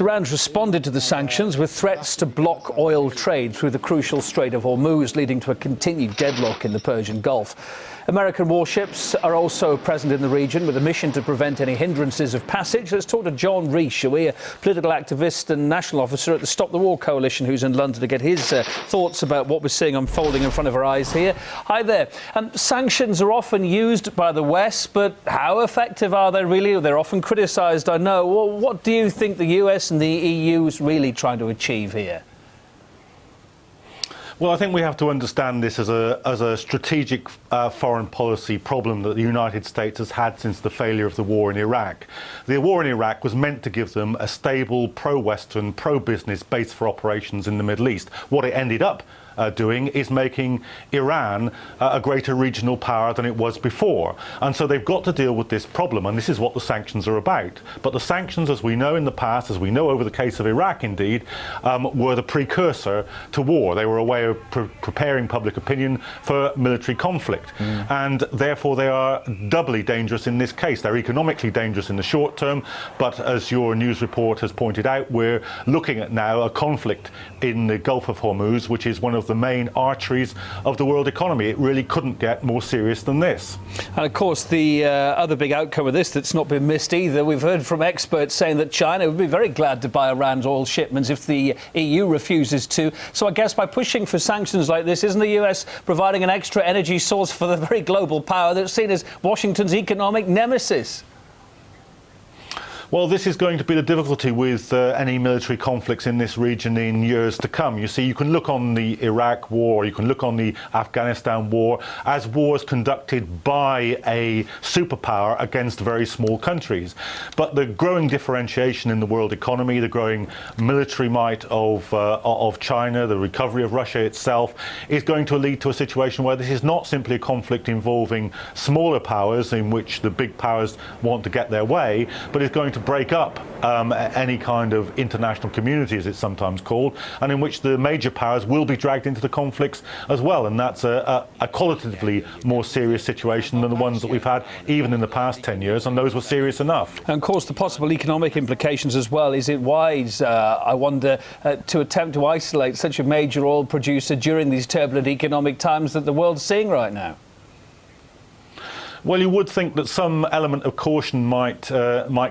Iran's responded to the sanctions with threats to block oil trade through the crucial Strait of Hormuz, leading to a continued deadlock in the Persian Gulf. American warships are also present in the region with a mission to prevent any hindrances of passage. Let's talk to John Rees-Chouy, a political activist and national officer at the Stop the War Coalition, who's in London, to get his thoughts about what we're seeing unfolding in front of our eyes here. Hi there. Sanctions are often used by the West, but how effective are they really? They're often criticised, I know. Well, what do you think the US and the EU is really trying to achieve here? Well, I think we have to understand this as a strategic foreign policy problem that the United States has had since the failure of the war in Iraq. The war in Iraq was meant to give them a stable, pro-Western, pro-business base for operations in the Middle East. What it ended up doing is making Iran a greater regional power than it was before. And so they've got to deal with this problem, and this is what the sanctions are about. But the sanctions, as we know in the past, as we know over the case of Iraq indeed, were the precursor to war. They were a way of preparing public opinion for military conflict. And therefore they are doubly dangerous in this case. They're economically dangerous in the short term, but as your news report has pointed out, we're looking at now a conflict in the Gulf of Hormuz, which is one of the main arteries of the world economy. It really couldn't get more serious than this. And of course, the other big outcome of this that's not been missed either, we've heard from experts saying that China would be very glad to buy Iran's oil shipments if the EU refuses to. So I guess by pushing for sanctions like this, isn't the US providing an extra energy source for the very global power that's seen as Washington's economic nemesis? Well, this is going to be the difficulty with any military conflicts in this region in years to come. You see, you can look on the Iraq war, you can look on the Afghanistan war as wars conducted by a superpower against very small countries. But the growing differentiation in the world economy, the growing military might of China, the recovery of Russia itself, is going to lead to a situation where this is not simply a conflict involving smaller powers in which the big powers want to get their way, but is going to break up any kind of international community, as it's sometimes called, and in which the major powers will be dragged into the conflicts as well. And that's a qualitatively more serious situation than the ones that we've had even in the past 10 years, and those were serious enough. And of course, the possible economic implications as well. Is it wise, I wonder, to attempt to isolate such a major oil producer during these turbulent economic times that the world's seeing right now? Well, you would think that some element of caution might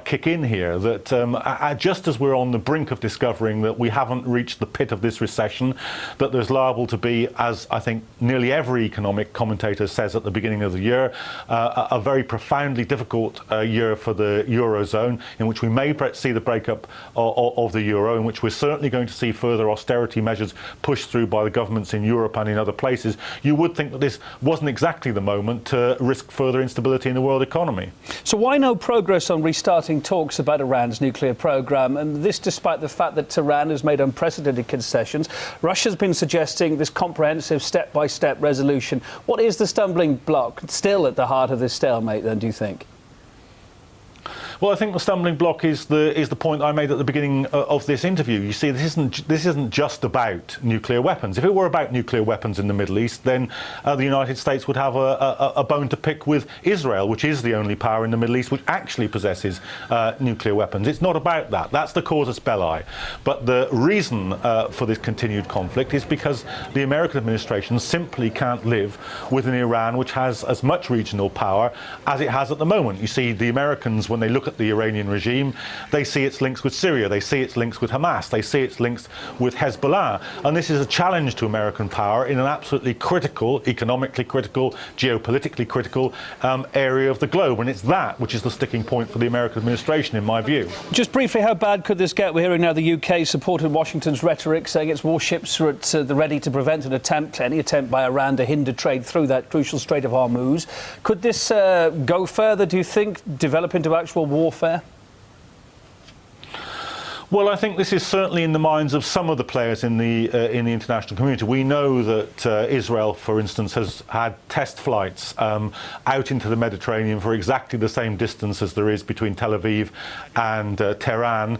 kick in here, that just as we're on the brink of discovering that we haven't reached the pit of this recession, that there's liable to be, as I think nearly every economic commentator says at the beginning of the year, a very profoundly difficult year for the Eurozone, in which we may see the breakup of the euro, in which we're certainly going to see further austerity measures pushed through by the governments in Europe and in other places. You would think that this wasn't exactly the moment to risk further instability in the world economy. So why no progress on restarting talks about Iran's nuclear program? And this despite the fact that Tehran has made unprecedented concessions. Russia's been suggesting this comprehensive step-by-step resolution. What is the stumbling block still at the heart of this stalemate then, do you think? Well, I think the stumbling block is the point I made at the beginning of this interview. You see, this isn't just about nuclear weapons. If it were about nuclear weapons in the Middle East, then the United States would have a bone to pick with Israel, which is the only power in the Middle East which actually possesses nuclear weapons. It's not about that. That's the casus belli. But the reason for this continued conflict is because the American administration simply can't live with an Iran which has as much regional power as it has at the moment. You see, the Americans, when they look at the Iranian regime, they see its links with Syria, they see its links with Hamas, they see its links with Hezbollah, and this is a challenge to American power in an absolutely critical, economically critical, geopolitically critical area of the globe, and it's that which is the sticking point for the American administration, in my view. Just briefly, how bad could this get? We're hearing now the UK supported Washington's rhetoric, saying its warships are at the ready to prevent any attempt by Iran to hinder trade through that crucial Strait of Hormuz. Could this go further, do you think, develop into actual warfare? Well, I think this is certainly in the minds of some of the players in the international community. We know that Israel, for instance, has had test flights out into the Mediterranean for exactly the same distance as there is between Tel Aviv and Tehran,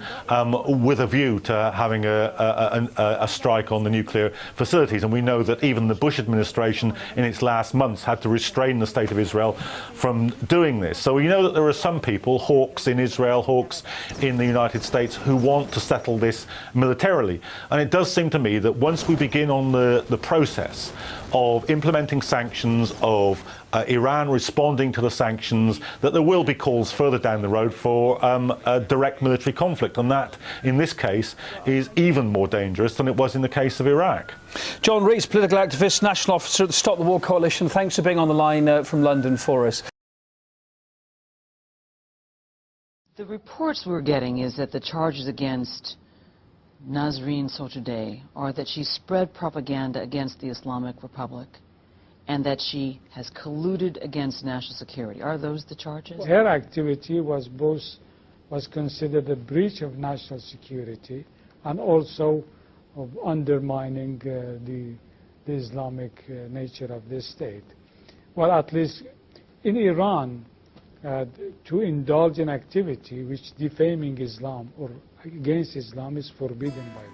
with a view to having a strike on the nuclear facilities. And we know that even the Bush administration in its last months had to restrain the state of Israel from doing this. So we know that there are some people, hawks in Israel, hawks in the United States, who want want to settle this militarily. And it does seem to me that once we begin on the process of implementing sanctions, of Iran responding to the sanctions, that there will be calls further down the road for a direct military conflict. And that, in this case, is even more dangerous than it was in the case of Iraq. John Rees, political activist, national officer at the Stop the War Coalition. Thanks for being on the line from London for us. The reports we're getting is that the charges against Nasrin Sotoudeh are that she spread propaganda against the Islamic Republic and that she has colluded against national security. Are those the charges? Her activity was considered a breach of national security and also of undermining the Islamic nature of this state. Well, at least in Iran, to indulge in activity which defaming Islam or against Islam is forbidden by law.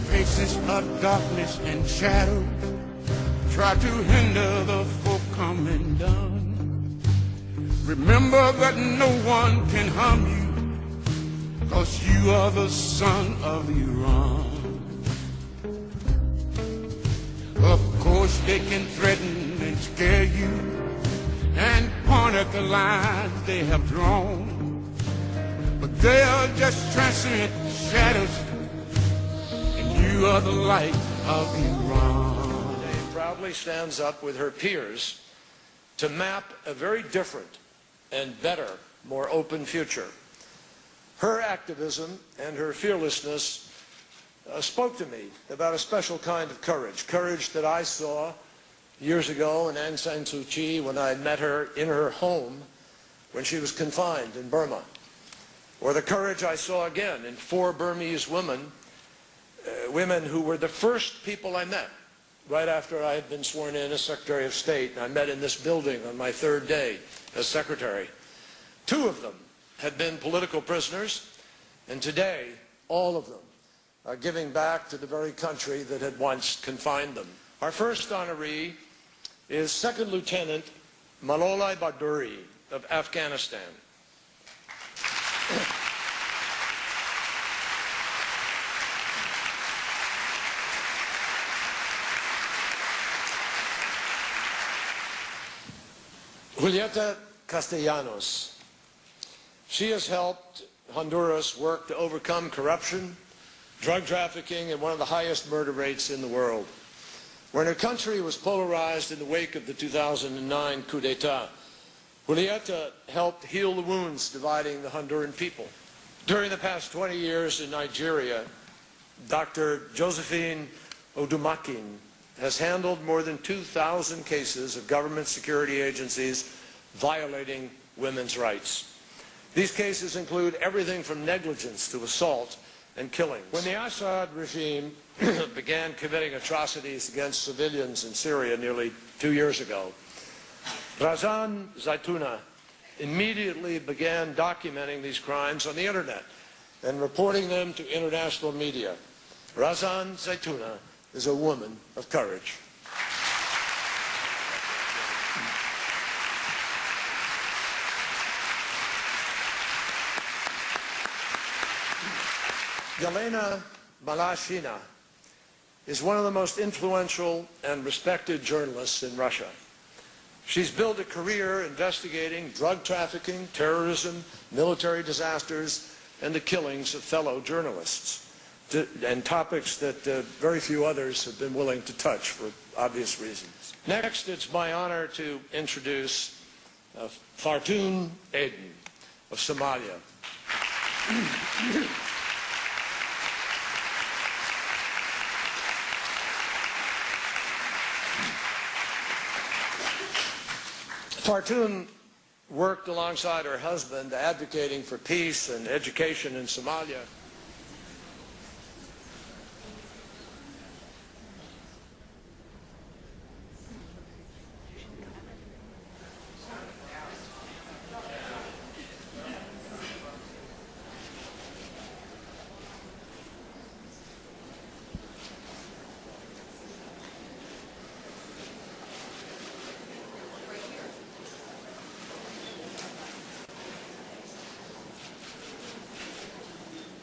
Faces of darkness and shadows try to hinder the folk coming down. Remember that no one can harm you, 'cause you are the son of Iran. Of course they can threaten and scare you and point at the lines they have drawn, but they are just transient shadows. You are the light of Iran. She proudly stands up with her peers to map a very different and better, more open future. Her activism and her fearlessness spoke to me about a special kind of courage, courage that I saw years ago in Aung San Suu Kyi when I met her in her home when she was confined in Burma, or the courage I saw again in 4 Burmese women who were the first people I met right after I had been sworn in as Secretary of State, and I met in this building on my 3rd day as Secretary. 2 of them had been political prisoners, and today all of them are giving back to the very country that had once confined them. Our first honoree is 2nd Lieutenant Malolai Badauri of Afghanistan. Julieta Castellanos. She has helped Honduras work to overcome corruption, drug trafficking, and one of the highest murder rates in the world. When her country was polarized in the wake of the 2009 coup d'etat, Julieta helped heal the wounds dividing the Honduran people. During the past 20 years in Nigeria, Dr. Josephine Odumakin has handled more than 2,000 cases of government security agencies violating women's rights. These cases include everything from negligence to assault and killing. When the Assad regime began committing atrocities against civilians in Syria nearly 2 years ago, Razan Zaitouna immediately began documenting these crimes on the internet and reporting them to international media. Razan Zaitouneh is a woman of courage. Yelena Malashina is one of the most influential and respected journalists in Russia. She's built a career investigating drug trafficking, terrorism, military disasters, and the killings of fellow journalists, and topics that very few others have been willing to touch for obvious reasons. Next, it's my honor to introduce Fartun Aden of Somalia. Fartun worked alongside her husband advocating for peace and education in Somalia.